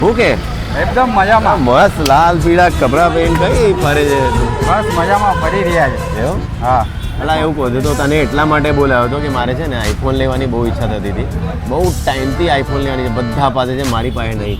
હું કે એકદમ મજામાં. મસ્ત લાલ પીળા કપડા પહેરીને કઈ ફરે છે બસ મજામાં ફરી રહ્યા છે. એવું? હા. અલા એવું કહું તો તને એટલા માટે બોલાવ્યો હતો કે મારે છે ને આઈફોન લેવાની બહુ ઈચ્છા થતી હતી. બહુ ટાઈમથી આઈફોન લેવાની છે, બધા પાસે છે, મારી પાસે નહીં.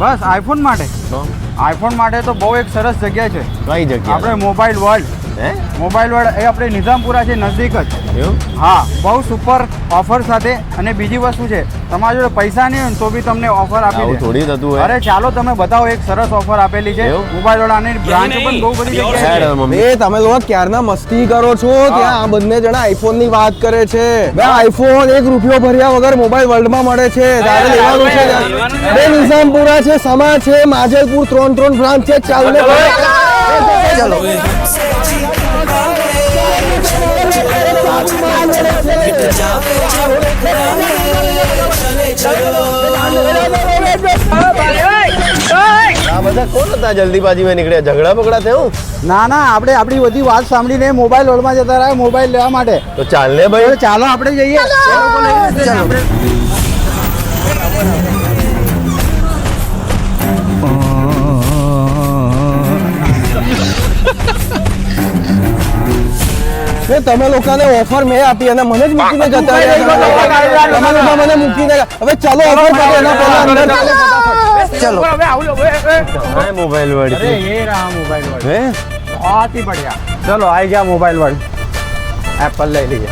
બસ આઈફોન માટે. તો આઈફોન માટે તો બહુ એક સરસ જગ્યા છે. કઈ જગ્યા? આપણે મોબાઈલ વર્લ્ડ. હે? મોબાઈલ વર્લ્ડ એ આપણે નિઝામપુરા છે, નજદીક જ. એવું? હા, બહુ સુપર ઓફર સાથે. અને બીજી વસ્તુ છે, તમારા જોડે પૈસા નહીં હોય ને તો બી તમને ઓફર આપી આવું દે. થોડી થતું હોય. અરે ચાલો તમે બતાવો, એક સરસ ઓફર આપેલી છે. એવું? મોબાઈલ વાળાની બ્રાન્ચ પણ બહુ બધી જગ્યાએ હેડ છે. મમ્મી. એ તમે લોકો ક્યારના મસ્તી કરો છો ત્યાં આ બંને જણા આઈફોન ની વાત કરે છે. બે આઈફોન 1 રૂપિયો ભર્યા વગર મોબાઈલ વર્લ્ડ માં મળે છે. તારે લેવાનું છે? બે નિઝામપુરા છે, સમા છે, માજલપુર 3 બ્રાન્ચ છે. ચાલ ને ચલો. આ બધા કોણ હતા જલ્દીબાજીમાં નીકળ્યા? ઝઘડા બગડા થયું? ના ના, આપણે આપણી બધી વાત સાંભળીને મોબાઈલ વર્લ્ડમાં જતા રહ્યા મોબાઈલ લેવા માટે. તો ચાલ ને ભાઈ. તો ચાલો આપણે જઈએ. તમે લોકોને ઓફર મેં આપી અને મને જ મૂકીને જતા રહ્યા. તમે લોકો મને મૂકીને હવે ચાલો ઓફર પતે એના પહેલા અંદર ચલો. હા, મોબાઈલ અરે વળી. ये रहा मोबाइल वर्ल्ड. હે? बहुत ही बढ़िया. चलो आई गया मोबाइल वर्ल्ड. एप्पल ले लिया.